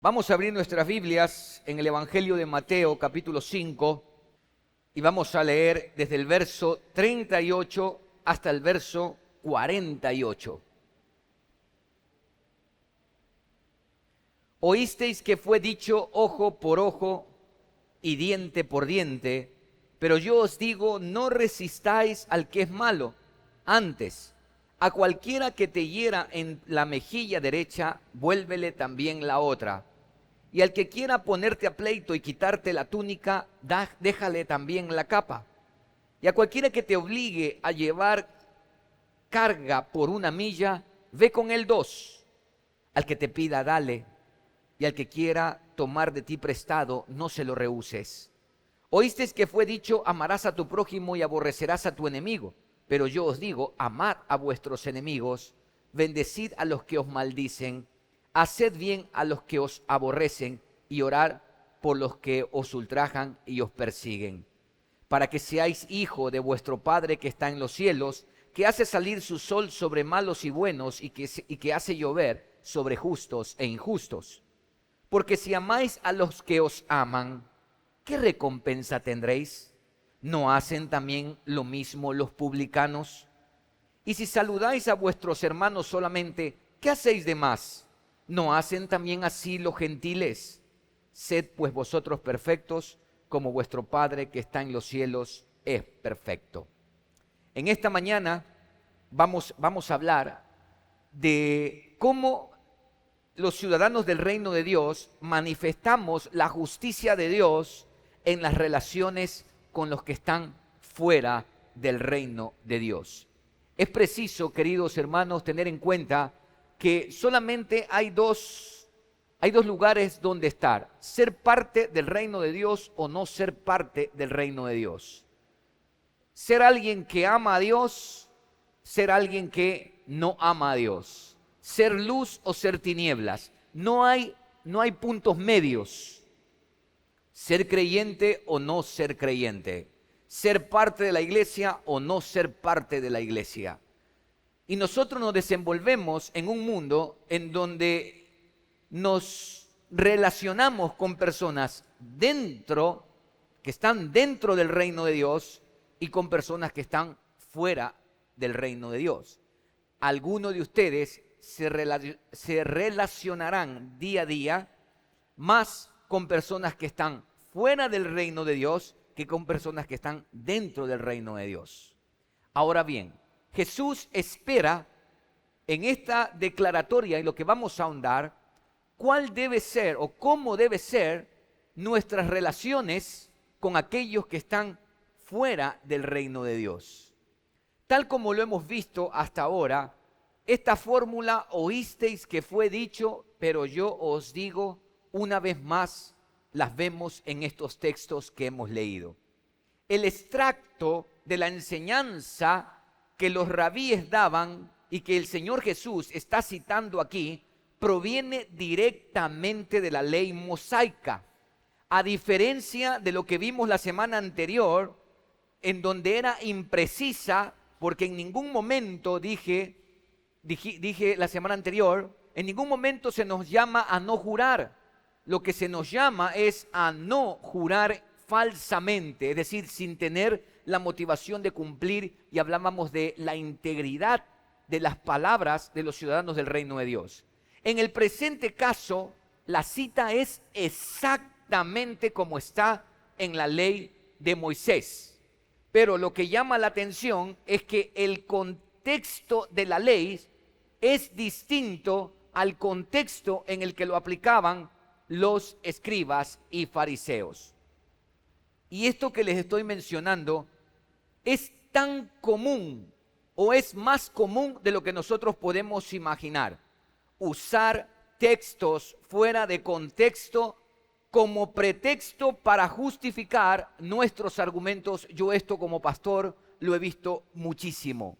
Vamos a abrir nuestras Biblias en el Evangelio de Mateo, capítulo 5, y vamos a leer desde el verso 38 hasta el verso 48. Oísteis que fue dicho ojo por ojo y diente por diente, pero yo os digo, no resistáis al que es malo. Antes, a cualquiera que te hiera en la mejilla derecha, vuélvele también la otra. Y al que quiera ponerte a pleito y quitarte la túnica, déjale también la capa. Y a cualquiera que te obligue a llevar carga por una milla, ve con él dos. Al que te pida, dale. Y al que quiera tomar de ti prestado, no se lo rehuses. Oísteis que fue dicho, amarás a tu prójimo y aborrecerás a tu enemigo. Pero yo os digo, amad a vuestros enemigos, bendecid a los que os maldicen, haced bien a los que os aborrecen y orad por los que os ultrajan y os persiguen, para que seáis hijo de vuestro Padre que está en los cielos, que hace salir su sol sobre malos y buenos y que hace llover sobre justos e injustos. Porque si amáis a los que os aman, ¿qué recompensa tendréis? ¿No hacen también lo mismo los publicanos? Y si saludáis a vuestros hermanos solamente, ¿qué hacéis de más? ¿No hacen también así los gentiles? Sed pues vosotros perfectos, como vuestro Padre que está en los cielos es perfecto. En esta mañana vamos a hablar de cómo los ciudadanos del reino de Dios manifestamos la justicia de Dios en las relaciones con los que están fuera del reino de Dios. Es preciso, queridos hermanos, tener en cuenta que solamente hay dos lugares donde estar: ser parte del reino de Dios o no ser parte del reino de Dios. Ser alguien que ama a Dios, ser alguien que no ama a Dios. Ser luz o ser tinieblas. No hay puntos medios. Ser creyente o no ser creyente. Ser parte de la iglesia o no ser parte de la iglesia. Y nosotros nos desenvolvemos en un mundo en donde nos relacionamos con personas que están dentro del reino de Dios y con personas que están fuera del reino de Dios. Algunos de ustedes se relacionarán día a día más con personas que están fuera del reino de Dios que con personas que están dentro del reino de Dios. Ahora bien, Jesús espera en esta declaratoria y lo que vamos a ahondar, cuál debe ser o cómo debe ser nuestras relaciones con aquellos que están fuera del reino de Dios. Tal como lo hemos visto hasta ahora, esta fórmula oísteis que fue dicho, pero yo os digo, una vez más, las vemos en estos textos que hemos leído. El extracto de la enseñanza que los rabíes daban y que el Señor Jesús está citando aquí, proviene directamente de la ley mosaica. A diferencia de lo que vimos la semana anterior, en donde era imprecisa, porque en ningún momento dije la semana anterior, en ningún momento se nos llama a no jurar. Lo que se nos llama es a no jurar falsamente, es decir, sin tener la motivación de cumplir, y hablábamos de la integridad de las palabras de los ciudadanos del reino de Dios. En el presente caso, la cita es exactamente como está en la ley de Moisés. Pero lo que llama la atención es que el contexto de la ley es distinto al contexto en el que lo aplicaban los escribas y fariseos. Y esto que les estoy mencionando es tan común o es más común de lo que nosotros podemos imaginar. Usar textos fuera de contexto como pretexto para justificar nuestros argumentos. Yo esto como pastor lo he visto muchísimo.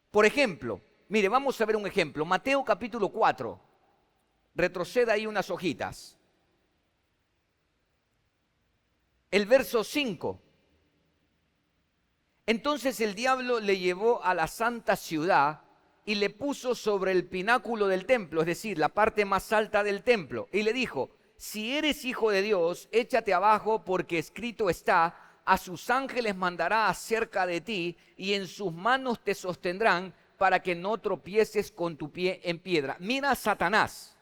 Por ejemplo, mire, vamos a ver un ejemplo. Mateo capítulo 4. Retroceda ahí unas hojitas. El verso 5. Entonces el diablo le llevó a la santa ciudad y le puso sobre el pináculo del templo, es decir, la parte más alta del templo, y le dijo: si eres hijo de Dios, échate abajo, porque escrito está: a sus ángeles mandará acerca de ti, y en sus manos te sostendrán, para que no tropieces con tu pie en piedra. Mira a Satanás.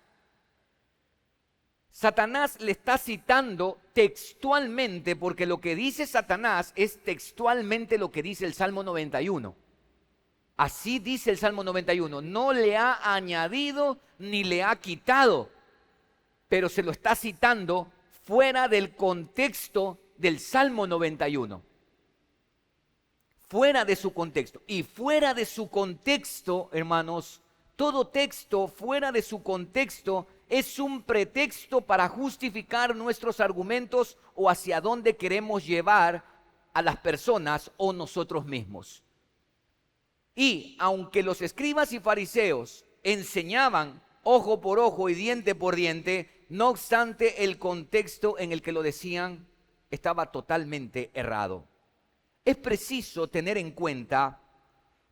Satanás le está citando textualmente, porque lo que dice Satanás es textualmente lo que dice el Salmo 91. Así dice el Salmo 91. No le ha añadido ni le ha quitado, pero se lo está citando fuera del contexto del Salmo 91. Fuera de su contexto. Y fuera de su contexto, hermanos, todo texto fuera de su contexto es un pretexto para justificar nuestros argumentos o hacia dónde queremos llevar a las personas o nosotros mismos. Y aunque los escribas y fariseos enseñaban ojo por ojo y diente por diente, no obstante el contexto en el que lo decían estaba totalmente errado. Es preciso tener en cuenta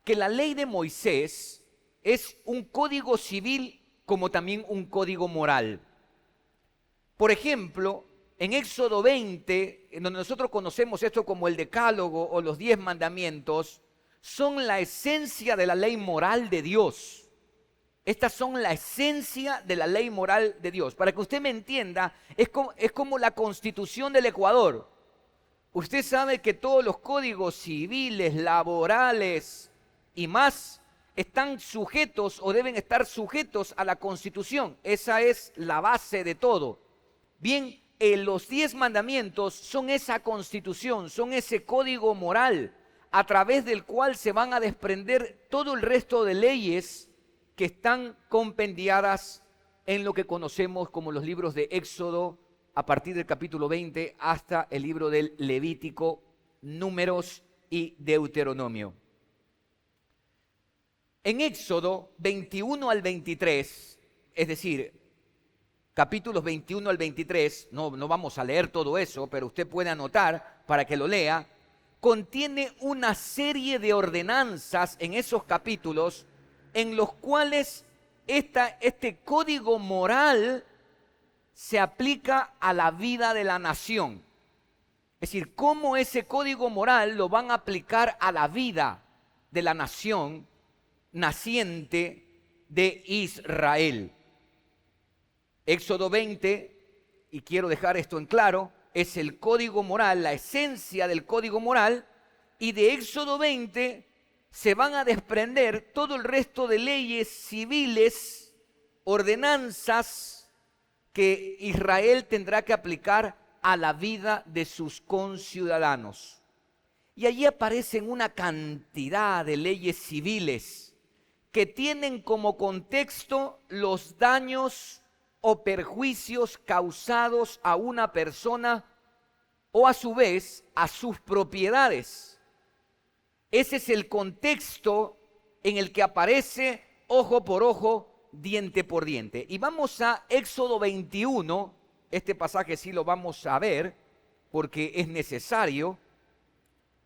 que la ley de Moisés es un código civil como también un código moral. Por ejemplo, en Éxodo 20, en donde nosotros conocemos esto como el Decálogo o los 10 mandamientos, son la esencia de la ley moral de Dios. Estas son la esencia de la ley moral de Dios. Para que usted me entienda, es como la Constitución del Ecuador. Usted sabe que todos los códigos civiles, laborales y más están sujetos o deben estar sujetos a la Constitución. Esa es la base de todo. Bien, los 10 mandamientos son esa Constitución, son ese código moral a través del cual se van a desprender todo el resto de leyes que están compendiadas en lo que conocemos como los libros de Éxodo, a partir del capítulo 20 hasta el libro del Levítico, Números y Deuteronomio. En Éxodo 21 al 23, es decir, capítulos 21 al 23, no vamos a leer todo eso, pero usted puede anotar para que lo lea, contiene una serie de ordenanzas en esos capítulos en los cuales este código moral se aplica a la vida de la nación. Es decir, cómo ese código moral lo van a aplicar a la vida de la nación naciente de Israel. Éxodo 20, y quiero dejar esto en claro, es el código moral, la esencia del código moral, y de Éxodo 20 se van a desprender todo el resto de leyes civiles, ordenanzas que Israel tendrá que aplicar a la vida de sus conciudadanos. Y allí aparecen una cantidad de leyes civiles que tienen como contexto los daños o perjuicios causados a una persona o a su vez a sus propiedades. Ese es el contexto en el que aparece ojo por ojo, diente por diente. Y vamos a Éxodo 21, este pasaje sí lo vamos a ver porque es necesario.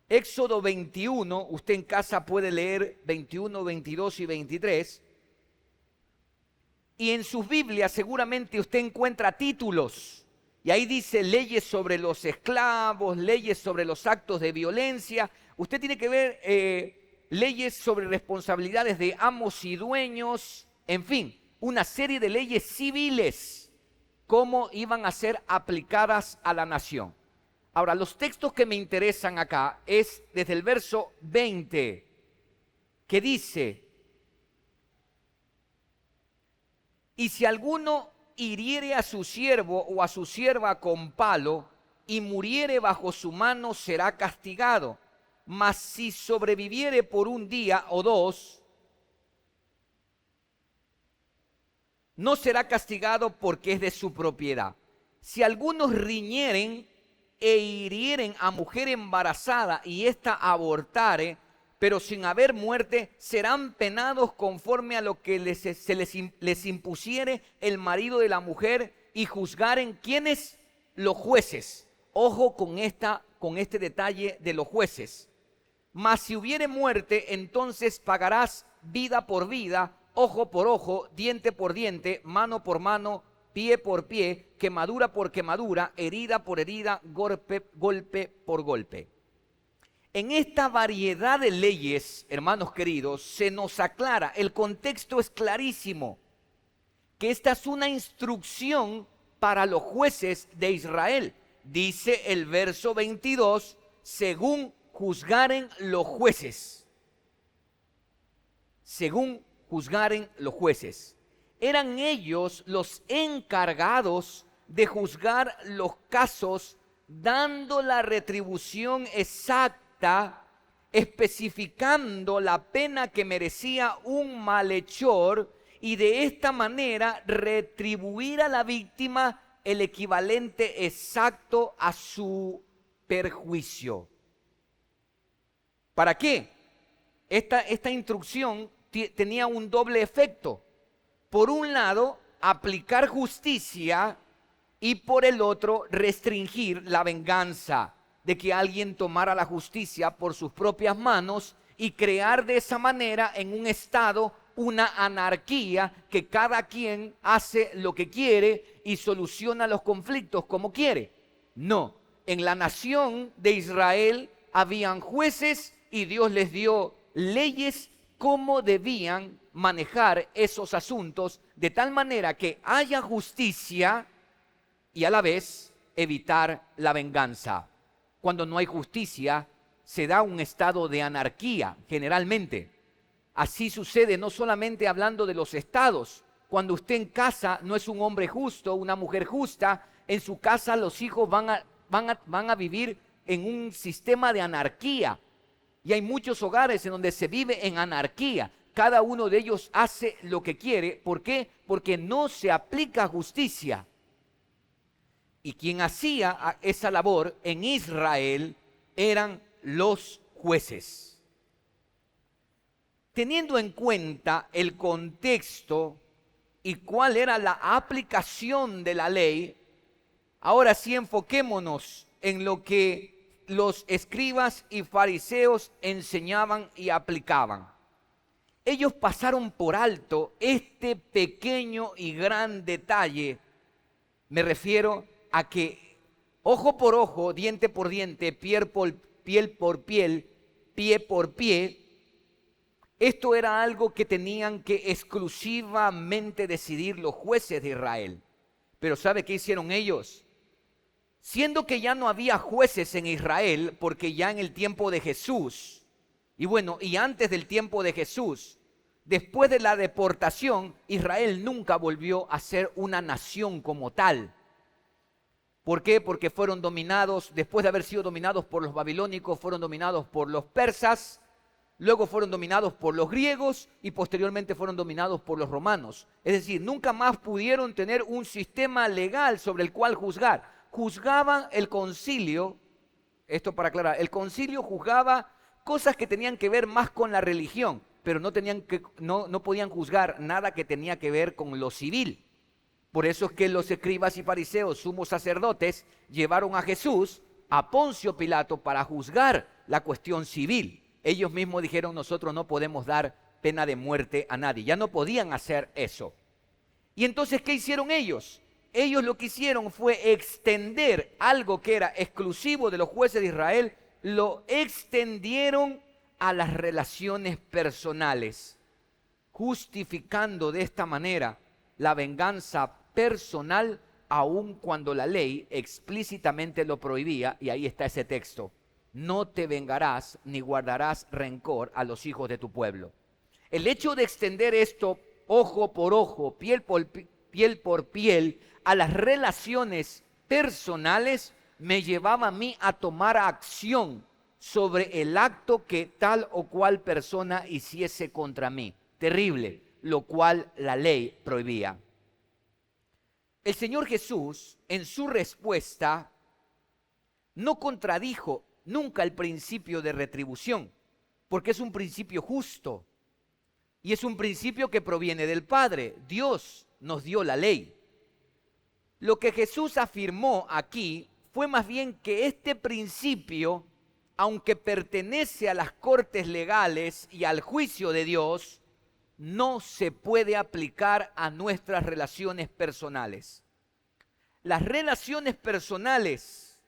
Éxodo 21, usted en casa puede leer 21, 22 y 23. Y en sus Biblias seguramente usted encuentra títulos. Y ahí dice leyes sobre los esclavos, leyes sobre los actos de violencia. Usted tiene que ver leyes sobre responsabilidades de amos y dueños. En fin, una serie de leyes civiles, cómo iban a ser aplicadas a la nación. Ahora, los textos que me interesan acá es desde el verso 20, que dice: y si alguno hiriere a su siervo o a su sierva con palo y muriere bajo su mano, será castigado. Mas si sobreviviere por un día o dos, no será castigado porque es de su propiedad. Si algunos riñeren e hirieren a mujer embarazada y ésta abortare, pero sin haber muerte, serán penados conforme a lo que les impusiere el marido de la mujer, y juzgaren ¿quiénes? Los jueces. Ojo con este detalle de los jueces. Mas si hubiere muerte, entonces pagarás vida por vida, ojo por ojo, diente por diente, mano por mano, pie por pie, quemadura por quemadura, herida por herida, golpe por golpe. En esta variedad de leyes, hermanos queridos, se nos aclara, el contexto es clarísimo, que esta es una instrucción para los jueces de Israel. Dice el verso 22, según juzgaren los jueces. Según juzgaren los jueces. Eran ellos los encargados de juzgar los casos, dando la retribución exacta, especificando la pena que merecía un malhechor y de esta manera retribuir a la víctima el equivalente exacto a su perjuicio. ¿Para qué? Esta instrucción tenía un doble efecto. Por un lado, aplicar justicia y por el otro, restringir la venganza de que alguien tomara la justicia por sus propias manos y crear de esa manera en un estado una anarquía que cada quien hace lo que quiere y soluciona los conflictos como quiere. No, en la nación de Israel habían jueces y Dios les dio leyes cómo debían manejar esos asuntos de tal manera que haya justicia y a la vez evitar la venganza. Cuando no hay justicia, se da un estado de anarquía generalmente. Así sucede no solamente hablando de los estados. Cuando usted en casa no es un hombre justo, una mujer justa, en su casa los hijos van a vivir en un sistema de anarquía. Y hay muchos hogares en donde se vive en anarquía. Cada uno de ellos hace lo que quiere. ¿Por qué? Porque no se aplica justicia. Y quien hacía esa labor en Israel eran los jueces. Teniendo en cuenta el contexto y cuál era la aplicación de la ley, ahora sí enfoquémonos en lo que los escribas y fariseos enseñaban y aplicaban. Ellos pasaron por alto este pequeño y gran detalle. Me refiero a que ojo por ojo, diente por diente, piel por piel, pie por pie. Esto era algo que tenían que exclusivamente decidir los jueces de Israel. Pero ¿sabe qué hicieron ellos? Siendo que ya no había jueces en Israel, porque ya en el tiempo de Jesús, y antes del tiempo de Jesús, después de la deportación, Israel nunca volvió a ser una nación como tal. ¿Por qué? Porque fueron dominados, después de haber sido dominados por los babilónicos, fueron dominados por los persas, luego fueron dominados por los griegos y posteriormente fueron dominados por los romanos. Es decir, nunca más pudieron tener un sistema legal sobre el cual juzgar. Juzgaban el concilio, esto para aclarar, el concilio juzgaba cosas que tenían que ver más con la religión, pero no podían juzgar nada que tenía que ver con lo civil. Por eso es que los escribas y fariseos, sumos sacerdotes, llevaron a Jesús a Poncio Pilato para juzgar la cuestión civil. Ellos mismos dijeron, nosotros no podemos dar pena de muerte a nadie. Ya no podían hacer eso. Y entonces, ¿qué hicieron ellos? Ellos lo que hicieron fue extender algo que era exclusivo de los jueces de Israel, lo extendieron a las relaciones personales, justificando de esta manera la venganza personal, aun cuando la ley explícitamente lo prohibía, y ahí está ese texto: no te vengarás ni guardarás rencor a los hijos de tu pueblo. El hecho de extender esto ojo por ojo, piel por piel, a las relaciones personales, me llevaba a mí a tomar acción sobre el acto que tal o cual persona hiciese contra mí. Terrible, lo cual la ley prohibía. El Señor Jesús, en su respuesta, no contradijo nunca el principio de retribución, porque es un principio justo y es un principio que proviene del Padre. Dios nos dio la ley. Lo que Jesús afirmó aquí fue más bien que este principio aunque pertenece a las cortes legales y al juicio de Dios, no se puede aplicar a nuestras relaciones personales. Las relaciones personales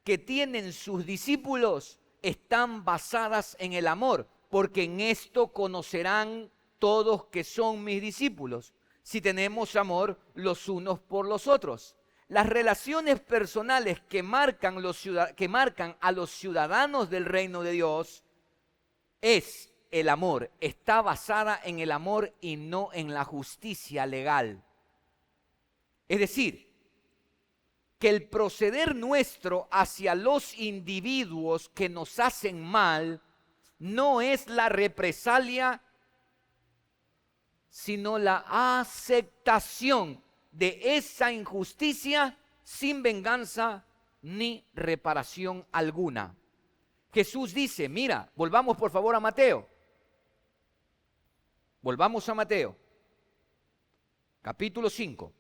que tienen sus discípulos están basadas en el amor, porque en esto conocerán todos que son mis discípulos, si tenemos amor los unos por los otros. Las relaciones personales que marcan a los ciudadanos del reino de Dios es el amor, está basada en el amor y no en la justicia legal. Es decir, que el proceder nuestro hacia los individuos que nos hacen mal no es la represalia, sino la aceptación de esa injusticia sin venganza ni reparación alguna. Jesús dice, mira, volvamos por favor a Mateo. Volvamos a Mateo, capítulo 5.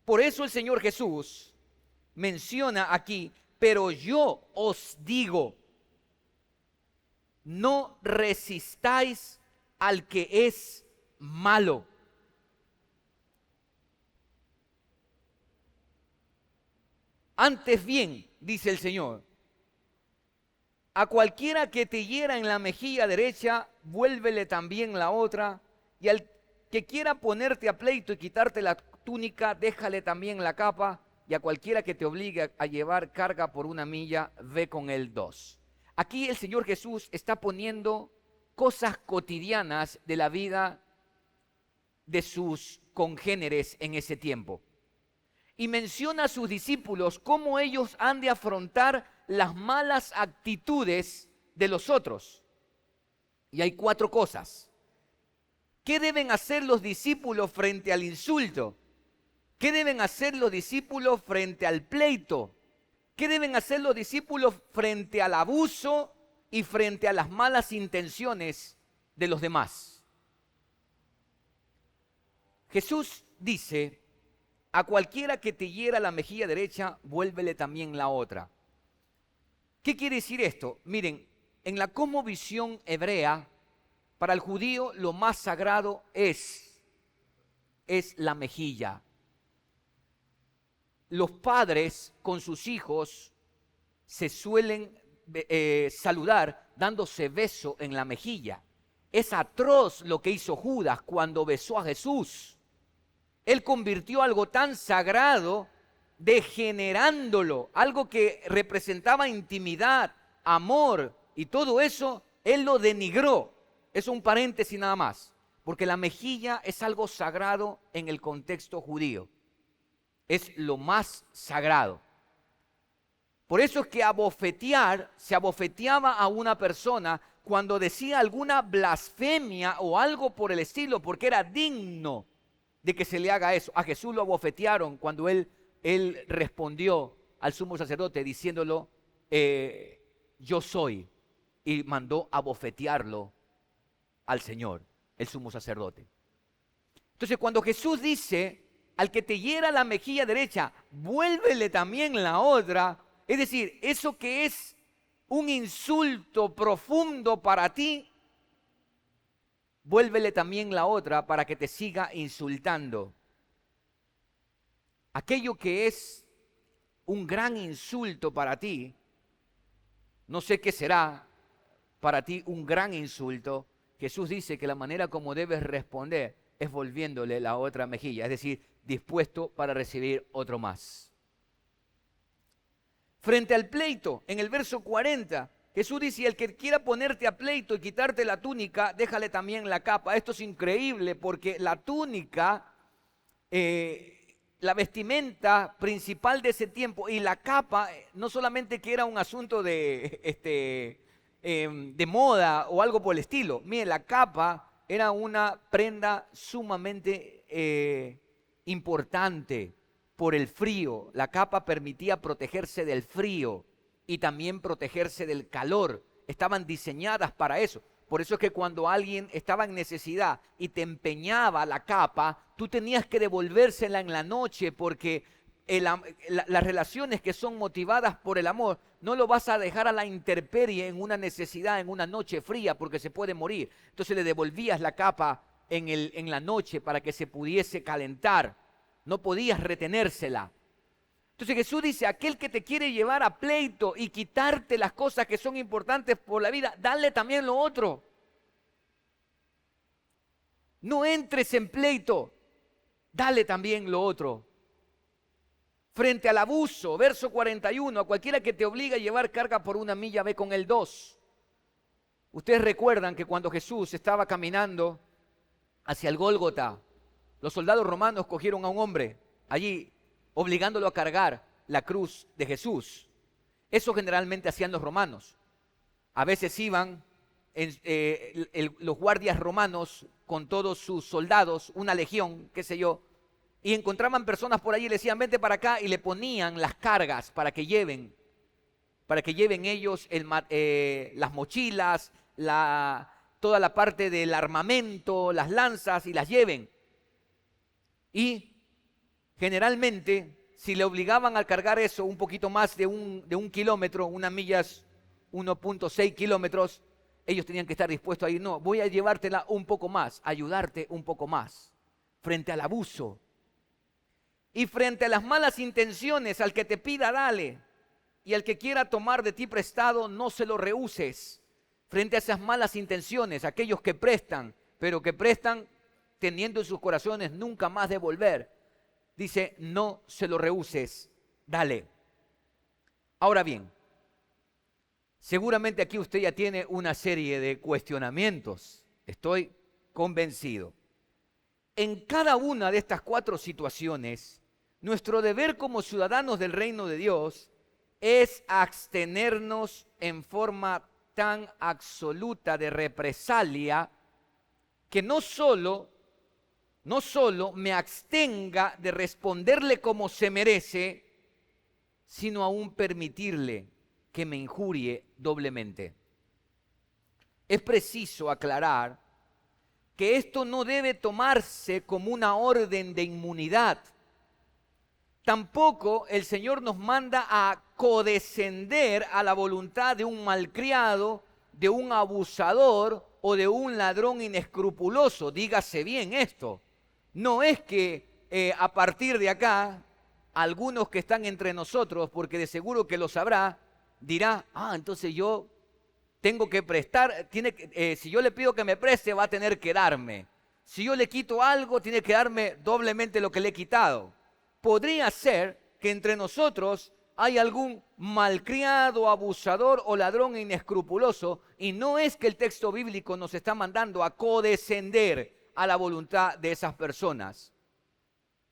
Por eso el Señor Jesús menciona aquí, pero yo os digo, no resistáis al que es malo. Antes bien, dice el Señor, a cualquiera que te hiera en la mejilla derecha, vuélvele también la otra, y al que quiera ponerte a pleito y quitarte la túnica, déjale también la capa, y a cualquiera que te obligue a llevar carga por 1 milla, ve con él 2. Aquí el Señor Jesús está poniendo cosas cotidianas de la vida de sus congéneres en ese tiempo. Y menciona a sus discípulos cómo ellos han de afrontar las malas actitudes de los otros. Y hay 4 cosas. ¿Qué deben hacer los discípulos frente al insulto? ¿Qué deben hacer los discípulos frente al pleito? ¿Qué deben hacer los discípulos frente al abuso y frente a las malas intenciones de los demás? Jesús dice, a cualquiera que te hiera la mejilla derecha, vuélvele también la otra. ¿Qué quiere decir esto? Miren, en la cosmovisión hebrea, para el judío lo más sagrado es la mejilla. Los padres con sus hijos se suelen saludar dándose beso en la mejilla. Es atroz lo que hizo Judas cuando besó a Jesús. Él convirtió algo tan sagrado, degenerándolo, algo que representaba intimidad, amor y todo eso, él lo denigró. Es un paréntesis nada más, porque la mejilla es algo sagrado en el contexto judío. Es lo más sagrado. Por eso es que se abofeteaba a una persona cuando decía alguna blasfemia o algo por el estilo, porque era digno de que se le haga eso. A Jesús lo abofetearon cuando él respondió al sumo sacerdote diciéndolo, yo soy, y mandó abofetearlo al Señor, el sumo sacerdote. Entonces cuando Jesús dice, al que te hiera la mejilla derecha, vuélvele también la otra, es decir, eso que es un insulto profundo para ti, vuélvele también la otra para que te siga insultando. Aquello que es un gran insulto para ti, no sé qué será para ti un gran insulto. Jesús dice que la manera como debes responder es volviéndole la otra mejilla, es decir, dispuesto para recibir otro más. Frente al pleito, en el verso 40, Jesús dice, el que quiera ponerte a pleito y quitarte la túnica, déjale también la capa. Esto es increíble porque la túnica, la vestimenta principal de ese tiempo y la capa, no solamente que era un asunto de moda o algo por el estilo. Mire, la capa era una prenda sumamente importante por el frío. La capa permitía protegerse del frío y también protegerse del calor. Estaban diseñadas para eso. Por eso es que cuando alguien estaba en necesidad y te empeñaba la capa, tú tenías que devolvérsela en la noche porque las relaciones que son motivadas por el amor, no lo vas a dejar a la intemperie en una necesidad, en una noche fría, porque se puede morir. Entonces le devolvías la capa en la noche para que se pudiese calentar. No podías retenérsela. Entonces Jesús dice, aquel que te quiere llevar a pleito y quitarte las cosas que son importantes por la vida, dale también lo otro. No entres en pleito, dale también lo otro. Frente al abuso, verso 41, a cualquiera que te obliga a llevar carga por una milla, ve con el 2. Ustedes recuerdan que cuando Jesús estaba caminando hacia el Gólgota, los soldados romanos cogieron a un hombre allí, obligándolo a cargar la cruz de Jesús. Eso generalmente hacían los romanos. A veces iban los guardias romanos con todos sus soldados, una legión, qué sé yo, y encontraban personas por allí y le decían, vente para acá, y le ponían las cargas para que lleven ellos las mochilas, toda la parte del armamento, las lanzas, y las lleven. Y generalmente, si le obligaban a cargar eso un poquito más de un kilómetro, unas millas, 1.6 kilómetros, ellos tenían que estar dispuestos a ir. No, voy a llevártela un poco más, ayudarte un poco más, frente al abuso. Y frente a las malas intenciones, al que te pida, dale. Y al que quiera tomar de ti prestado, no se lo rehúses. Frente a esas malas intenciones, aquellos que prestan, pero que prestan teniendo en sus corazones nunca más devolver. Dice, no se lo rehúses, dale. Ahora bien, seguramente aquí usted ya tiene una serie de cuestionamientos. Estoy convencido. En cada una de estas 4 situaciones, nuestro deber como ciudadanos del reino de Dios es abstenernos en forma tan absoluta de represalia que no solo me abstenga de responderle como se merece, sino aún permitirle que me injurie doblemente. Es preciso aclarar que esto no debe tomarse como una orden de inmunidad. Tampoco el Señor nos manda a condescender a la voluntad de un malcriado, de un abusador o de un ladrón inescrupuloso. Dígase bien esto. No es que a partir de acá, algunos que están entre nosotros, porque de seguro que lo sabrá, dirá, entonces yo tengo que prestar, si yo le pido que me preste, va a tener que darme. Si yo le quito algo, tiene que darme doblemente lo que le he quitado. Podría ser que entre nosotros hay algún malcriado, abusador o ladrón inescrupuloso, y no es que el texto bíblico nos está mandando a condescender a la voluntad de esas personas.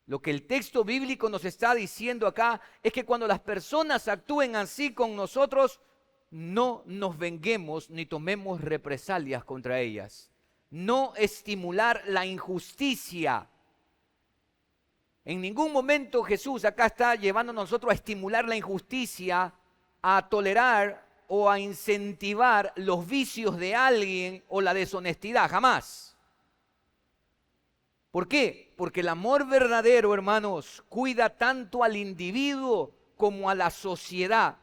Lo que el texto bíblico nos está diciendo acá es que cuando las personas actúen así con nosotros, no nos venguemos ni tomemos represalias contra ellas. No estimular la injusticia. En ningún momento Jesús acá está llevando a nosotros a estimular la injusticia, a tolerar o a incentivar los vicios de alguien o la deshonestidad, jamás. ¿Por qué? Porque el amor verdadero, hermanos, cuida tanto al individuo como a la sociedad.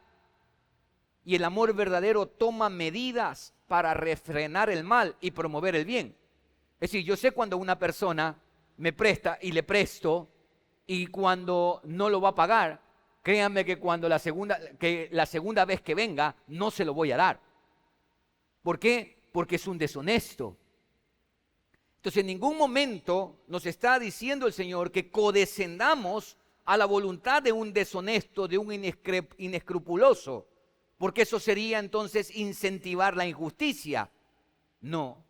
Y el amor verdadero toma medidas para refrenar el mal y promover el bien. Es decir, yo sé cuando una persona me presta y le presto, y cuando no lo va a pagar, créanme que la segunda vez que venga, no se lo voy a dar. ¿Por qué? Porque es un deshonesto. Entonces, en ningún momento nos está diciendo el Señor que condescendamos a la voluntad de un deshonesto, de un inescrupuloso, porque eso sería entonces incentivar la injusticia. No,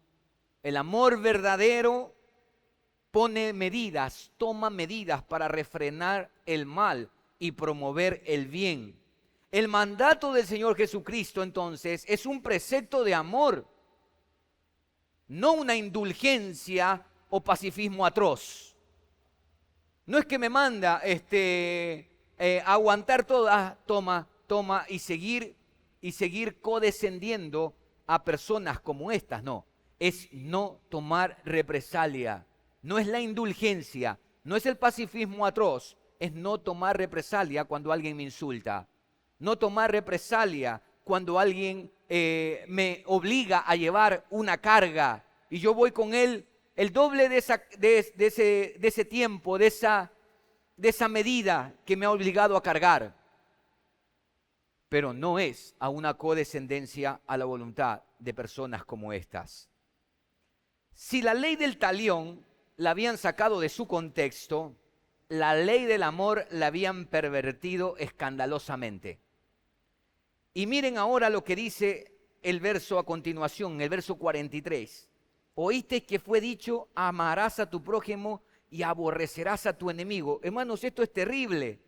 el amor verdadero pone medidas, toma medidas para refrenar el mal y promover el bien. El mandato del Señor Jesucristo entonces es un precepto de amor, no una indulgencia o pacifismo atroz. No es que me manda aguantar todo, toma y seguir condescendiendo a personas como estas, no. Es no tomar represalia, no es la indulgencia, no es el pacifismo atroz, es no tomar represalia cuando alguien me insulta, no tomar represalia cuando alguien me obliga a llevar una carga y yo voy con él el doble de ese tiempo, de esa medida que me ha obligado a cargar. Pero no es a una condescendencia a la voluntad de personas como estas. Si la ley del talión la habían sacado de su contexto, la ley del amor la habían pervertido escandalosamente. Y miren ahora lo que dice el verso a continuación, el verso 43. Oíste que fue dicho, amarás a tu prójimo y aborrecerás a tu enemigo. Hermanos, esto es terrible,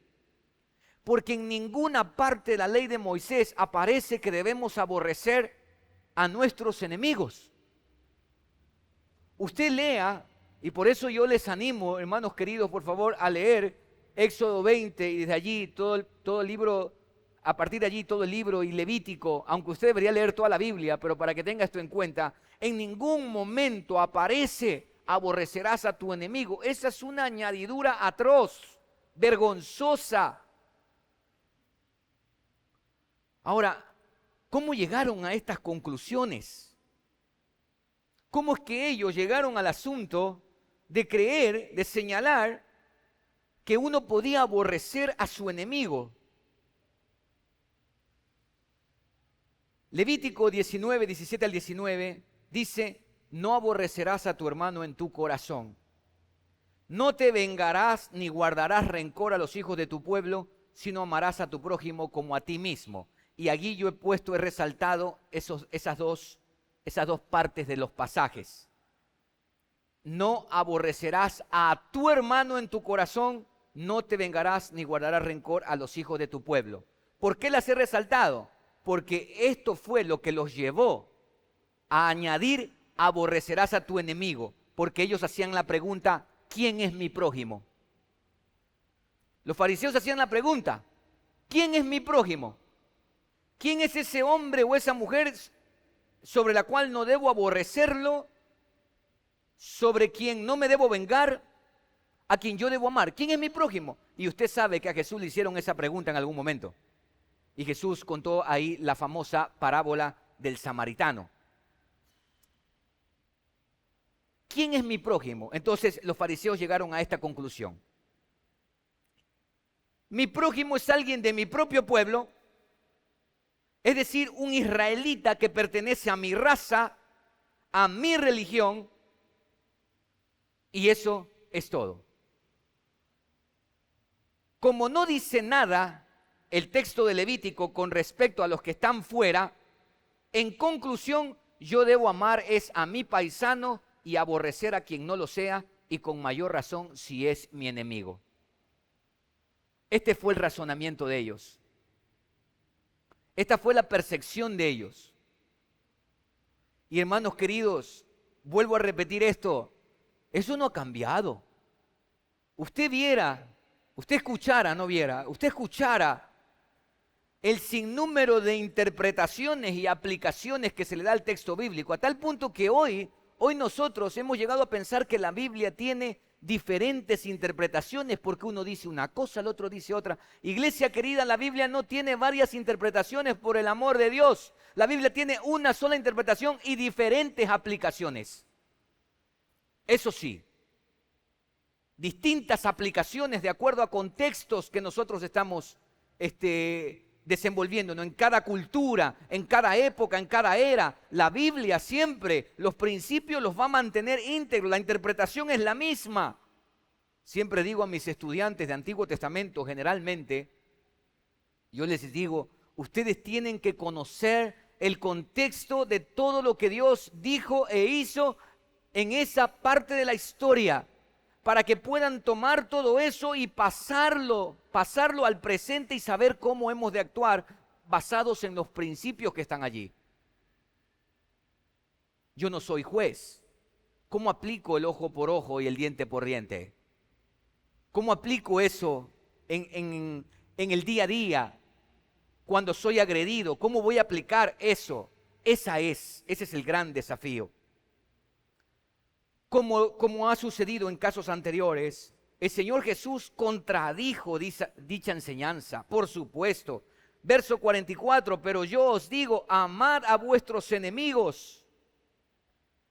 porque en ninguna parte de la ley de Moisés aparece que debemos aborrecer a nuestros enemigos. Usted lea, y por eso yo les animo, hermanos queridos, por favor, a leer Éxodo 20 y desde allí todo el libro, a partir de allí todo el libro y Levítico, aunque usted debería leer toda la Biblia, pero para que tenga esto en cuenta, en ningún momento aparece aborrecerás a tu enemigo. Esa es una añadidura atroz, vergonzosa. Ahora, ¿cómo llegaron a estas conclusiones? ¿Cómo es que ellos llegaron al asunto de creer, de señalar que uno podía aborrecer a su enemigo? Levítico 19, 17 al 19 dice, no aborrecerás a tu hermano en tu corazón. No te vengarás ni guardarás rencor a los hijos de tu pueblo, sino amarás a tu prójimo como a ti mismo. Y allí yo he resaltado esas dos partes de los pasajes. No aborrecerás a tu hermano en tu corazón, no te vengarás ni guardarás rencor a los hijos de tu pueblo. ¿Por qué las he resaltado? Porque esto fue lo que los llevó a añadir aborrecerás a tu enemigo, porque ellos hacían la pregunta, ¿quién es mi prójimo? Los fariseos hacían la pregunta, ¿quién es mi prójimo? ¿Quién es ese hombre o esa mujer sobre la cual no debo aborrecerlo, sobre quien no me debo vengar, a quien yo debo amar? ¿Quién es mi prójimo? Y usted sabe que a Jesús le hicieron esa pregunta en algún momento. Y Jesús contó ahí la famosa parábola del samaritano. ¿Quién es mi prójimo? Entonces los fariseos llegaron a esta conclusión. Mi prójimo es alguien de mi propio pueblo, es decir, un israelita que pertenece a mi raza, a mi religión, y eso es todo. Como no dice nada el texto de Levítico con respecto a los que están fuera, en conclusión, yo debo amar es a mi paisano y aborrecer a quien no lo sea, y con mayor razón si es mi enemigo. Este fue el razonamiento de ellos. Esta fue la percepción de ellos. Y hermanos queridos, vuelvo a repetir esto, eso no ha cambiado. Usted escuchara el sinnúmero de interpretaciones y aplicaciones que se le da al texto bíblico, a tal punto que hoy nosotros hemos llegado a pensar que la Biblia tiene diferentes interpretaciones porque uno dice una cosa, el otro dice otra. Iglesia querida, la Biblia no tiene varias interpretaciones por el amor de Dios. La Biblia tiene una sola interpretación y diferentes aplicaciones. Eso sí, distintas aplicaciones de acuerdo a contextos que nosotros estamos desenvolviéndonos en cada cultura, en cada época, en cada era. La Biblia siempre, los principios los va a mantener íntegros, la interpretación es la misma. Siempre digo a mis estudiantes de Antiguo Testamento, generalmente, yo les digo, ustedes tienen que conocer el contexto de todo lo que Dios dijo e hizo en esa parte de la historia, para que puedan tomar todo eso y pasarlo al presente y saber cómo hemos de actuar basados en los principios que están allí. Yo no soy juez. ¿Cómo aplico el ojo por ojo y el diente por diente? ¿Cómo aplico eso en el día a día cuando soy agredido? ¿Cómo voy a aplicar eso? Ese es el gran desafío. Como ha sucedido en casos anteriores, El Señor Jesús contradijo dicha enseñanza, por supuesto. Verso 44, pero yo os digo, amad a vuestros enemigos.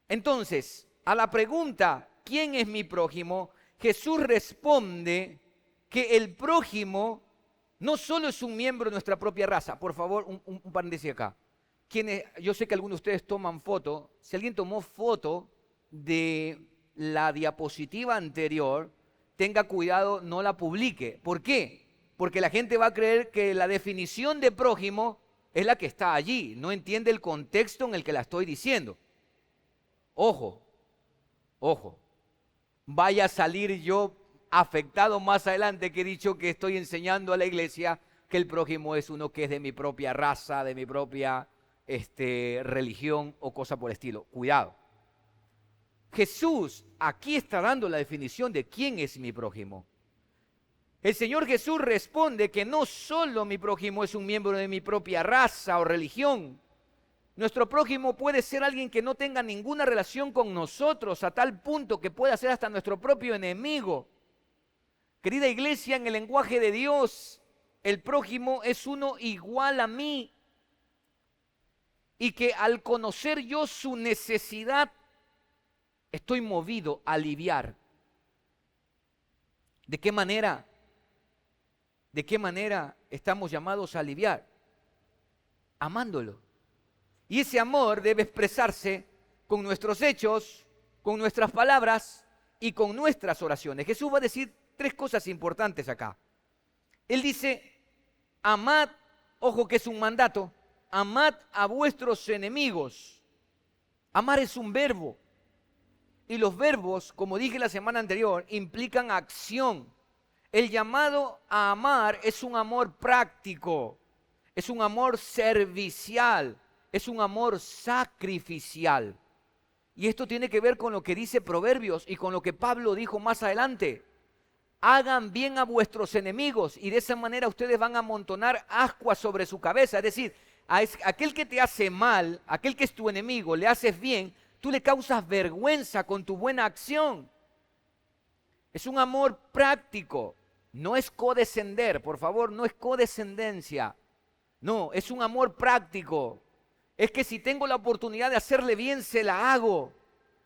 Entonces, a la pregunta, ¿quién es mi prójimo? Jesús responde que el prójimo no solo es un miembro de nuestra propia raza. Por favor, un paréntesis acá. Yo sé que algunos de ustedes toman foto. Si alguien tomó foto de la diapositiva anterior, tenga cuidado, no la publique. ¿Por qué? Porque la gente va a creer que la definición de prójimo es la que está allí. No entiende el contexto en el que la estoy diciendo. Ojo, ojo. Vaya a salir yo afectado más adelante que he dicho que estoy enseñando a la iglesia que el prójimo es uno que es de mi propia raza, de mi propia religión o cosa por el estilo. Cuidado. Jesús aquí está dando la definición de quién es mi prójimo. El Señor Jesús responde que no solo mi prójimo es un miembro de mi propia raza o religión. Nuestro prójimo puede ser alguien que no tenga ninguna relación con nosotros, a tal punto que pueda ser hasta nuestro propio enemigo. Querida iglesia, en el lenguaje de Dios, el prójimo es uno igual a mí. Y que al conocer yo su necesidad, estoy movido a aliviar. ¿De qué manera? ¿De qué manera estamos llamados a aliviar? Amándolo. Y ese amor debe expresarse con nuestros hechos, con nuestras palabras y con nuestras oraciones. Jesús va a decir tres cosas importantes acá. Él dice, amad, ojo que es un mandato, amad a vuestros enemigos. Amar es un verbo. Y los verbos, como dije la semana anterior, implican acción. El llamado a amar es un amor práctico, es un amor servicial, es un amor sacrificial. Y esto tiene que ver con lo que dice Proverbios y con lo que Pablo dijo más adelante. Hagan bien a vuestros enemigos y de esa manera ustedes van a amontonar ascuas sobre su cabeza. Es decir, a aquel que te hace mal, aquel que es tu enemigo, le haces bien, tú le causas vergüenza con tu buena acción. Es un amor práctico, no es codescender, por favor, no es codescendencia. No, es un amor práctico. Es que si tengo la oportunidad de hacerle bien, se la hago.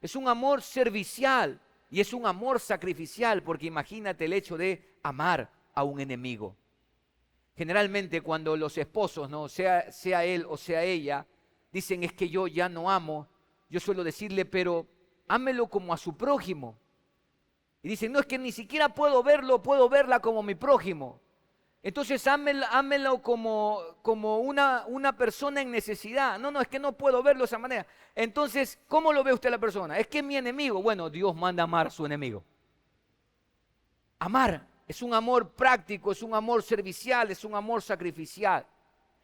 Es un amor servicial y es un amor sacrificial, porque imagínate el hecho de amar a un enemigo. Generalmente cuando los esposos, ¿no? sea él o sea ella, dicen es que yo ya no amo, yo suelo decirle, pero ámelo como a su prójimo. Y dicen, no, es que ni siquiera puedo verlo, puedo verla como mi prójimo. Entonces ámelo como una persona en necesidad. No, es que no puedo verlo de esa manera. Entonces, ¿cómo lo ve usted a la persona? Es que es mi enemigo. Bueno, Dios manda amar a su enemigo. Amar es un amor práctico, es un amor servicial, es un amor sacrificial.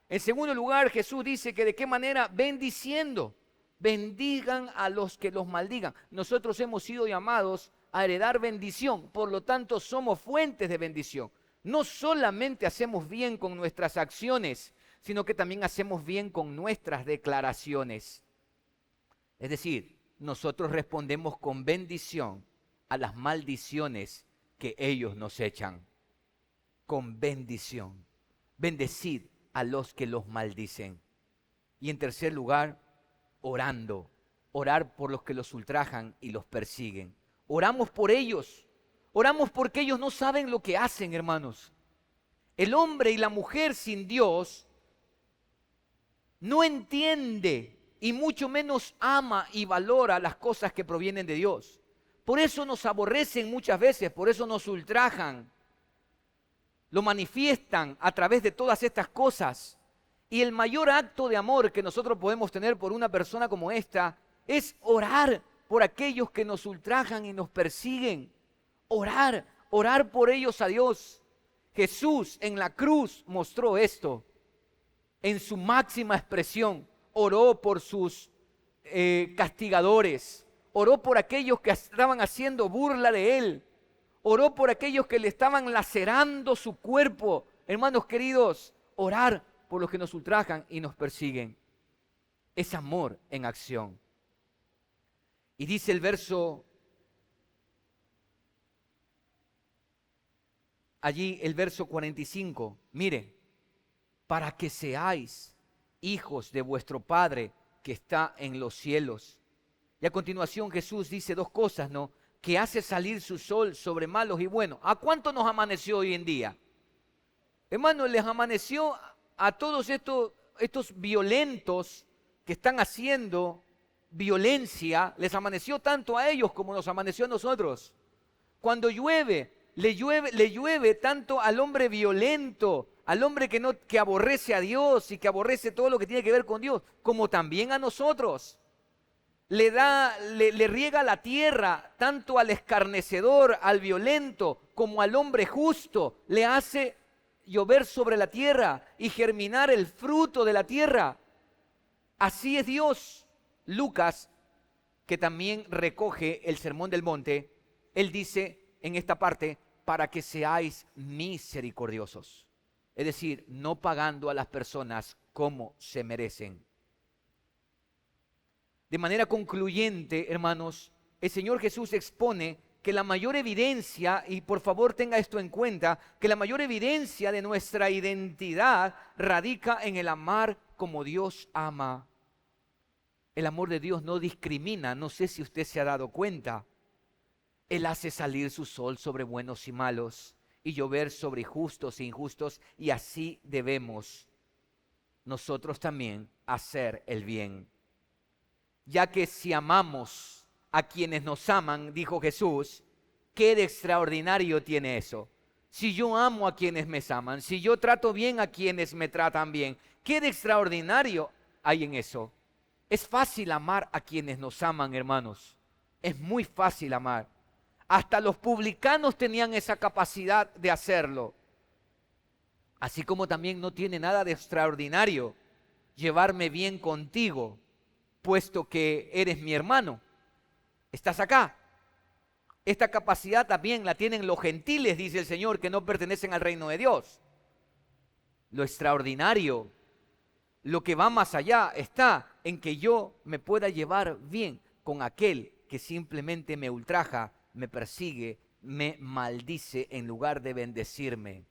En segundo lugar, Jesús dice que de qué manera bendiciendo. Bendigan a los que los maldigan. Nosotros hemos sido llamados a heredar bendición, por lo tanto somos fuentes de bendición. No solamente hacemos bien con nuestras acciones, sino que también hacemos bien con nuestras declaraciones. Es decir, nosotros respondemos con bendición a las maldiciones que ellos nos echan. Con bendición. Bendecid a los que los maldicen. Y en tercer lugar, orando. Orar por los que los ultrajan y los persiguen. Oramos por ellos. Oramos porque ellos no saben lo que hacen, hermanos. El hombre y la mujer sin Dios no entiende y mucho menos ama y valora las cosas que provienen de Dios. Por eso nos aborrecen muchas veces, por eso nos ultrajan. Lo manifiestan a través de todas estas cosas. Y el mayor acto de amor que nosotros podemos tener por una persona como esta es orar por aquellos que nos ultrajan y nos persiguen. Orar por ellos a Dios. Jesús en la cruz mostró esto en su máxima expresión. Oró por sus castigadores, oró por aquellos que estaban haciendo burla de él, oró por aquellos que le estaban lacerando su cuerpo. Hermanos queridos, orar por los que nos ultrajan y nos persiguen es amor en acción. Y dice el verso allí el verso 45. Mire, para que seáis hijos de vuestro Padre que está en los cielos. Y a continuación Jesús dice dos cosas, ¿no? Que hace salir su sol sobre malos y buenos. ¿A cuánto nos amaneció hoy en día? Hermano, les amaneció a todos estos violentos que están haciendo violencia, les amaneció tanto a ellos como nos amaneció a nosotros. Cuando llueve, le llueve tanto al hombre violento, al hombre que aborrece a Dios y que aborrece todo lo que tiene que ver con Dios, como también a nosotros. Le riega la tierra tanto al escarnecedor, al violento, como al hombre justo. Le hace llover sobre la tierra y germinar el fruto de la tierra. Así es Dios. Lucas, que también recoge el Sermón del Monte, él dice en esta parte, para que seáis misericordiosos. Es decir, no pagando a las personas como se merecen. De manera concluyente, hermanos, el Señor Jesús expone que la mayor evidencia, y por favor tenga esto en cuenta, que la mayor evidencia de nuestra identidad radica en el amar como Dios ama. El amor de Dios no discrimina, no sé si usted se ha dado cuenta. Él hace salir su sol sobre buenos y malos, y llover sobre justos e injustos, y así debemos nosotros también hacer el bien. Ya que si amamos a quienes nos aman, dijo Jesús, ¿qué de extraordinario tiene eso? Si yo amo a quienes me aman, si yo trato bien a quienes me tratan bien, ¿qué de extraordinario hay en eso? Es fácil amar a quienes nos aman, hermanos. Es muy fácil amar. Hasta los publicanos tenían esa capacidad de hacerlo. Así como también no tiene nada de extraordinario llevarme bien contigo, puesto que eres mi hermano. Estás acá. Esta capacidad también la tienen los gentiles, dice el Señor, que no pertenecen al reino de Dios. Lo extraordinario, lo que va más allá, está en que yo me pueda llevar bien con aquel que simplemente me ultraja, me persigue, me maldice en lugar de bendecirme.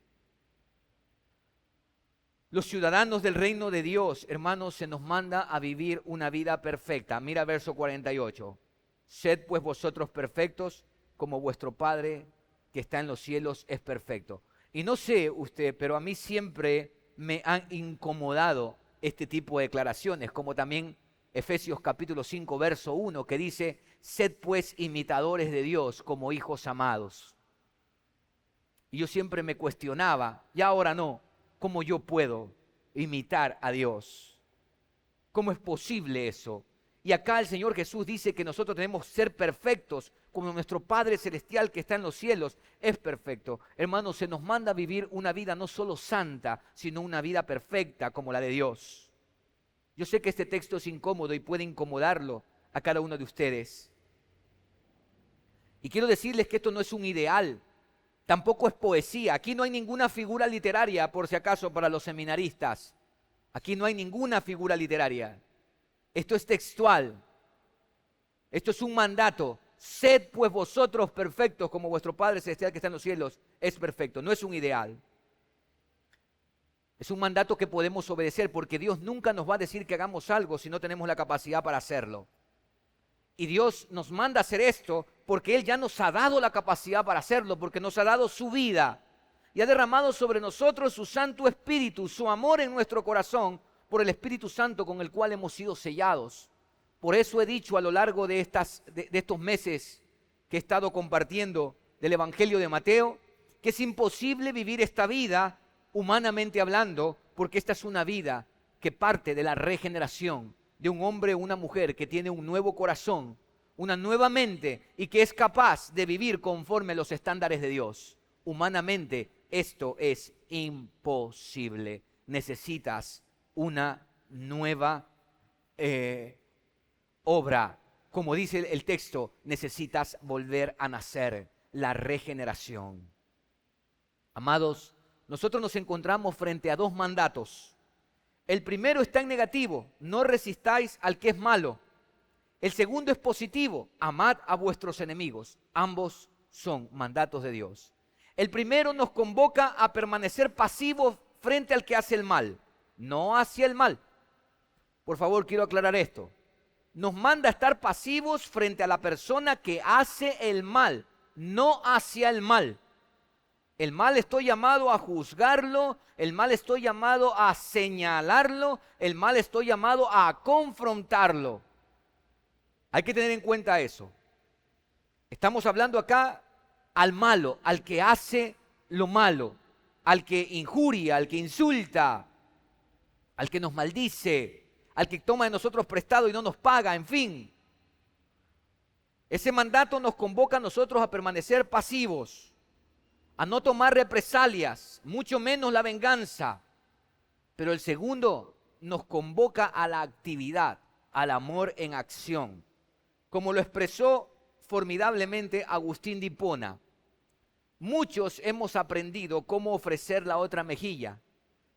Los ciudadanos del reino de Dios, hermanos, se nos manda a vivir una vida perfecta. Mira verso 48. Sed pues vosotros perfectos como vuestro Padre que está en los cielos es perfecto. Y no sé usted, pero a mí siempre me han incomodado este tipo de declaraciones, como también Efesios capítulo 5, verso 1, que dice, sed pues imitadores de Dios como hijos amados. Y yo siempre me cuestionaba, y ahora no, ¿cómo yo puedo imitar a Dios? ¿Cómo es posible eso? Y acá el Señor Jesús dice que nosotros tenemos que ser perfectos, como nuestro Padre Celestial que está en los cielos es perfecto. Hermanos, se nos manda a vivir una vida no solo santa, sino una vida perfecta como la de Dios. Yo sé que este texto es incómodo y puede incomodarlo a cada uno de ustedes. Y quiero decirles que esto no es un ideal, tampoco es poesía. Aquí no hay ninguna figura literaria, por si acaso, para los seminaristas. Aquí no hay ninguna figura literaria. Esto es textual. Esto es un mandato. Sed pues vosotros perfectos como vuestro Padre Celestial que está en los cielos es perfecto. No es un ideal. Es un mandato que podemos obedecer porque Dios nunca nos va a decir que hagamos algo si no tenemos la capacidad para hacerlo. Y Dios nos manda a hacer esto porque Él ya nos ha dado la capacidad para hacerlo, porque nos ha dado su vida y ha derramado sobre nosotros su Santo Espíritu, su amor en nuestro corazón por el Espíritu Santo con el cual hemos sido sellados. Por eso he dicho a lo largo de estos meses que he estado compartiendo del Evangelio de Mateo, que es imposible vivir esta vida humanamente hablando, porque esta es una vida que parte de la regeneración de un hombre o una mujer que tiene un nuevo corazón, una nueva mente y que es capaz de vivir conforme a los estándares de Dios. Humanamente esto es imposible. Necesitas una nueva obra. Como dice el texto, necesitas volver a nacer, la regeneración. Amados, nosotros nos encontramos frente a dos mandatos. El primero está en negativo, no resistáis al que es malo. El segundo es positivo, amad a vuestros enemigos. Ambos son mandatos de Dios. El primero nos convoca a permanecer pasivos frente al que hace el mal, no hacia el mal. Por favor, quiero aclarar esto. Nos manda a estar pasivos frente a la persona que hace el mal, no hacia el mal. El mal estoy llamado a juzgarlo, el mal estoy llamado a señalarlo, el mal estoy llamado a confrontarlo. Hay que tener en cuenta eso. Estamos hablando acá al malo, al que hace lo malo, al que injuria, al que insulta, al que nos maldice, al que toma de nosotros prestado y no nos paga, en fin. Ese mandato nos convoca a nosotros a permanecer pasivos, a no tomar represalias, mucho menos la venganza. Pero el segundo nos convoca a la actividad, al amor en acción. Como lo expresó formidablemente Agustín de Hipona, muchos hemos aprendido cómo ofrecer la otra mejilla,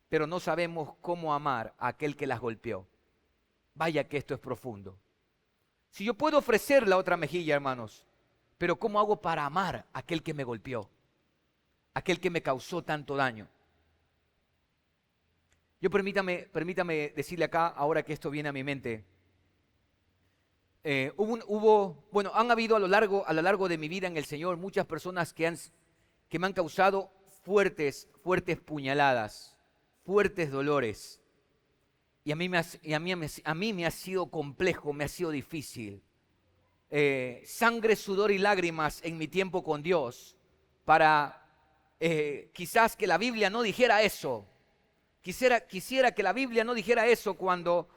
pero no sabemos cómo amar a aquel que las golpeó. Vaya que esto es profundo. Si yo puedo ofrecer la otra mejilla, hermanos, pero ¿cómo hago para amar a aquel que me golpeó? Aquel que me causó tanto daño. Yo permítame decirle acá, ahora que esto viene a mi mente, han habido a lo largo de mi vida en el Señor muchas personas que me han causado fuertes puñaladas, fuertes dolores. Y a mí me ha sido complejo, me ha sido difícil. Sangre, sudor y lágrimas en mi tiempo con Dios para quizás que la Biblia no dijera eso. Quisiera que la Biblia no dijera eso cuando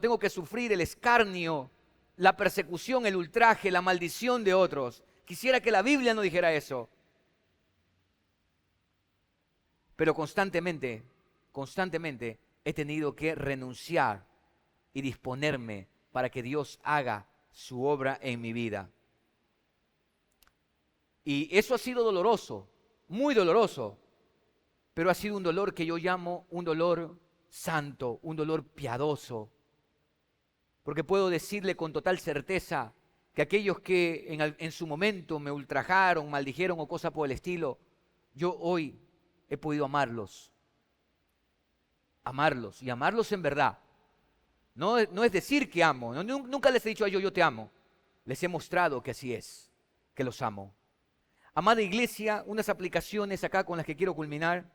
tengo que sufrir el escarnio, la persecución, el ultraje, la maldición de otros. Quisiera que la Biblia no dijera eso. Pero constantemente he tenido que renunciar y disponerme para que Dios haga su obra en mi vida. Y eso ha sido doloroso, muy doloroso, pero ha sido un dolor que yo llamo un dolor santo, un dolor piadoso. Porque puedo decirle con total certeza que aquellos que en su momento me ultrajaron, maldijeron o cosa por el estilo, yo hoy he podido amarlos y amarlos en verdad. No es decir que amo, nunca les he dicho a ellos yo te amo, les he mostrado que así es, que los amo. Amada iglesia, unas aplicaciones acá con las que quiero culminar.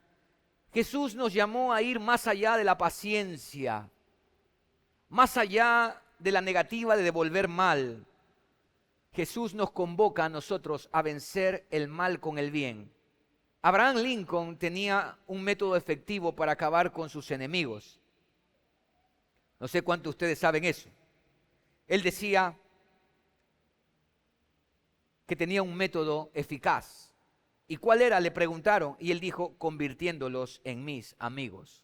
Jesús nos llamó a ir más allá de la paciencia, más allá de la negativa de devolver mal. Jesús nos convoca a nosotros a vencer el mal con el bien. Abraham Lincoln tenía un método efectivo para acabar con sus enemigos. No sé cuántos de ustedes saben eso. Él decía que tenía un método eficaz. ¿Y cuál era? Le preguntaron y él dijo, convirtiéndolos en mis amigos.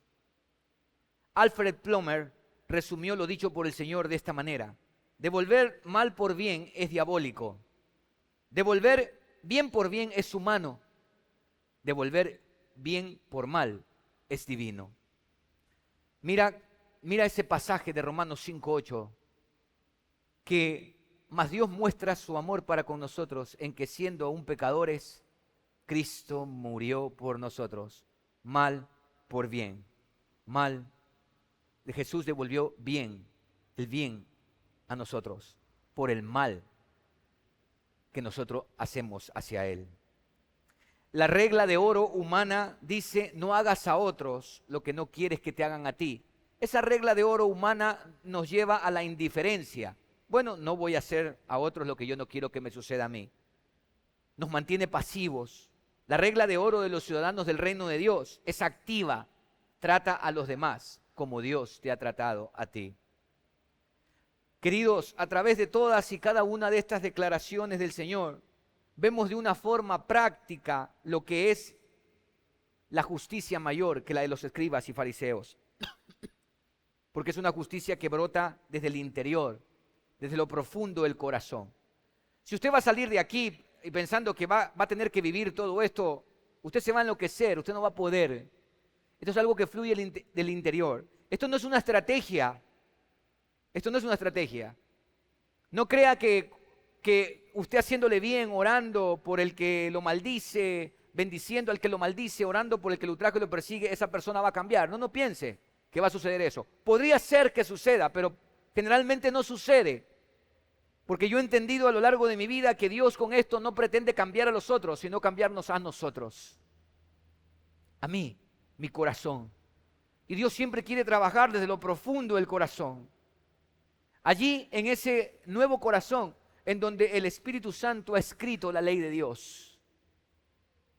Alfred Plummer resumió lo dicho por el Señor de esta manera: devolver mal por bien es diabólico, devolver bien por bien es humano, devolver bien por mal es divino. Mira ese pasaje de Romanos 5:8, que mas Dios muestra su amor para con nosotros en que siendo aún pecadores, Cristo murió por nosotros. Mal por bien, mal. Jesús devolvió bien, el bien a nosotros, por el mal que nosotros hacemos hacia Él. La regla de oro humana dice, no hagas a otros lo que no quieres que te hagan a ti. Esa regla de oro humana nos lleva a la indiferencia. Bueno, no voy a hacer a otros lo que yo no quiero que me suceda a mí. Nos mantiene pasivos. La regla de oro de los ciudadanos del reino de Dios es activa. Trata a los demás como Dios te ha tratado a ti. Queridos, a través de todas y cada una de estas declaraciones del Señor, vemos de una forma práctica lo que es la justicia mayor que la de los escribas y fariseos. Porque es una justicia que brota desde el interior, desde lo profundo del corazón. Si usted va a salir de aquí y pensando que va a tener que vivir todo esto, usted se va a enloquecer, usted no va a poder. Esto es algo que fluye del interior. Esto no es una estrategia. Esto no es una estrategia. No crea que usted haciéndole bien, orando por el que lo maldice, bendiciendo al que lo maldice, orando por el que lo ultraja y lo persigue, esa persona va a cambiar. No piense que va a suceder eso. Podría ser que suceda, pero generalmente no sucede. Porque yo he entendido a lo largo de mi vida que Dios con esto no pretende cambiar a los otros, sino cambiarnos a nosotros. A mí, mi corazón. Y Dios siempre quiere trabajar desde lo profundo del corazón. Allí, en ese nuevo corazón, en donde el Espíritu Santo ha escrito la ley de Dios.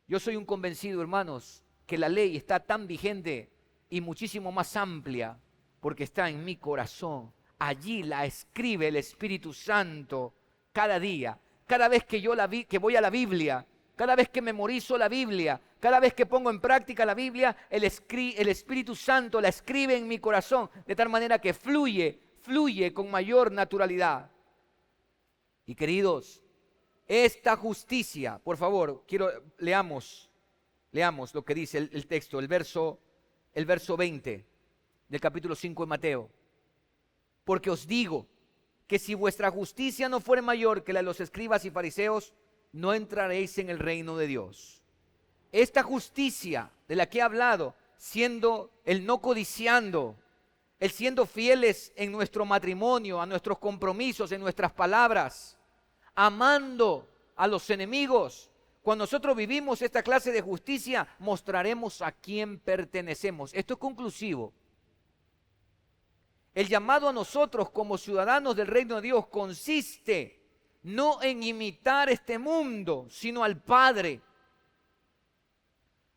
Yo soy un convencido, hermanos, que la ley está tan vigente y muchísimo más amplia porque está en mi corazón. Allí la escribe el Espíritu Santo cada día. Cada vez que que voy a la Biblia, cada vez que memorizo la Biblia, cada vez que pongo en práctica la Biblia, el Espíritu Santo la escribe en mi corazón, de tal manera que fluye con mayor naturalidad. Y queridos, esta justicia, por favor, leamos lo que dice el texto, el verso 20 del capítulo 5 de Mateo. Porque os digo que si vuestra justicia no fuere mayor que la de los escribas y fariseos, no entraréis en el reino de Dios. Esta justicia de la que he hablado, siendo el no codiciando, el siendo fieles en nuestro matrimonio, a nuestros compromisos, en nuestras palabras, amando a los enemigos. Cuando nosotros vivimos esta clase de justicia, mostraremos a quién pertenecemos. Esto es conclusivo. El llamado a nosotros como ciudadanos del reino de Dios consiste no en imitar este mundo, sino al Padre.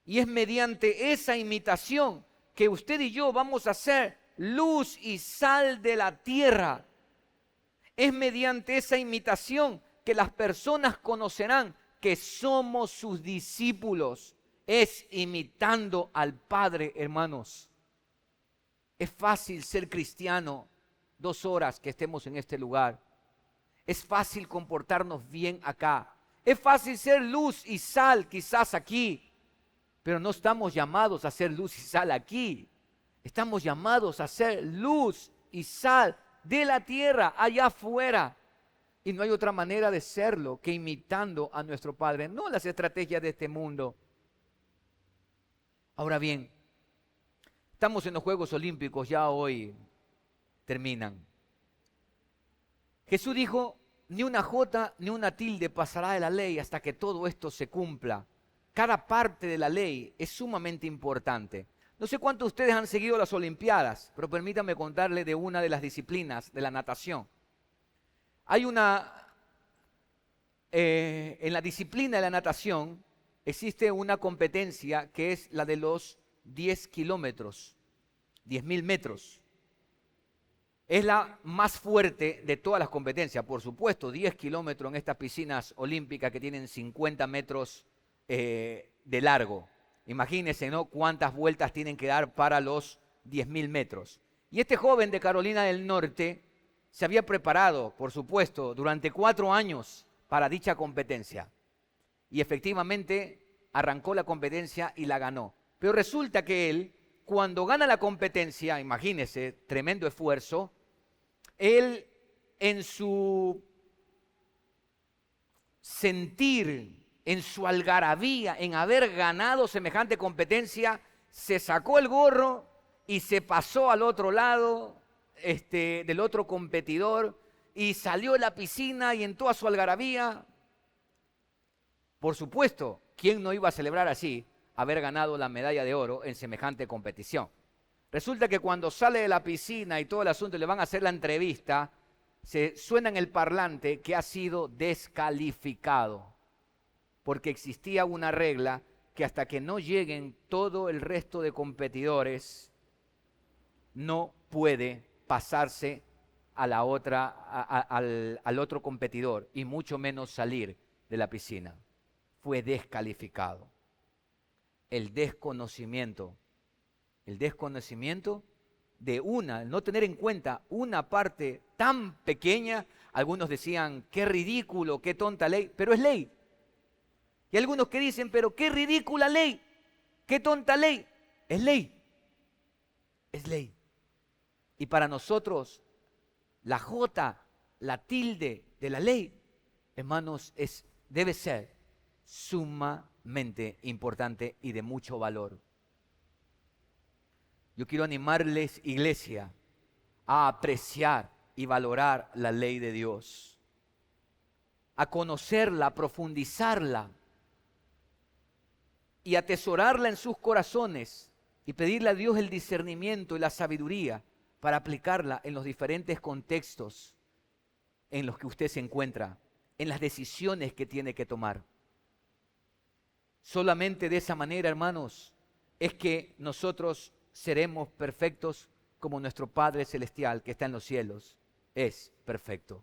Y es mediante esa imitación que usted y yo vamos a ser luz y sal de la tierra. Es mediante esa imitación que las personas conocerán que somos sus discípulos. Es imitando al Padre, hermanos. Es fácil ser cristiano 2 horas que estemos en este lugar. Es fácil comportarnos bien acá. Es fácil ser luz y sal quizás aquí. Pero no estamos llamados a ser luz y sal aquí. Estamos llamados a ser luz y sal de la tierra allá afuera. Y no hay otra manera de serlo que imitando a nuestro Padre, no las estrategias de este mundo. Ahora bien, estamos en los Juegos Olímpicos, ya hoy terminan. Jesús dijo, ni una jota ni una tilde pasará de la ley hasta que todo esto se cumpla. Cada parte de la ley es sumamente importante. No sé cuántos de ustedes han seguido las Olimpiadas, pero permítanme contarles de una de las disciplinas de la natación. Hay en la disciplina de la natación existe una competencia que es la de los 10 kilómetros, 10.000 metros. Es la más fuerte de todas las competencias, por supuesto, 10 kilómetros en estas piscinas olímpicas que tienen 50 metros de largo. Imagínense, ¿no?, cuántas vueltas tienen que dar para los 10.000 metros. Y este joven de Carolina del Norte se había preparado, por supuesto, durante 4 años para dicha competencia. Y efectivamente arrancó la competencia y la ganó. Pero resulta que él, cuando gana la competencia, imagínese, tremendo esfuerzo, él en su sentir, en su algarabía, en haber ganado semejante competencia, se sacó el gorro y se pasó al otro lado del otro competidor y salió de la piscina y en toda su algarabía. Por supuesto, ¿quién no iba a celebrar así haber ganado la medalla de oro en semejante competición? Resulta que cuando sale de la piscina y todo el asunto, le van a hacer la entrevista, se suena en el parlante que ha sido descalificado, porque existía una regla que hasta que no lleguen todo el resto de competidores, no puede pasarse a la otra, al otro competidor, y mucho menos salir de la piscina. Fue descalificado. El desconocimiento de no tener en cuenta una parte tan pequeña. Algunos decían, qué ridículo, qué tonta ley, pero es ley. Y algunos que dicen, pero qué ridícula ley, qué tonta ley, es ley. Es ley. Y para nosotros, la jota, la tilde de la ley, hermanos, debe ser sumamente sumamente importante y de mucho valor. Yo quiero animarles, iglesia, a apreciar y valorar la ley de Dios, a conocerla, a profundizarla y atesorarla en sus corazones y pedirle a Dios el discernimiento y la sabiduría para aplicarla en los diferentes contextos en los que usted se encuentra, en las decisiones que tiene que tomar. Solamente de esa manera, hermanos, es que nosotros seremos perfectos como nuestro Padre Celestial que está en los cielos es perfecto.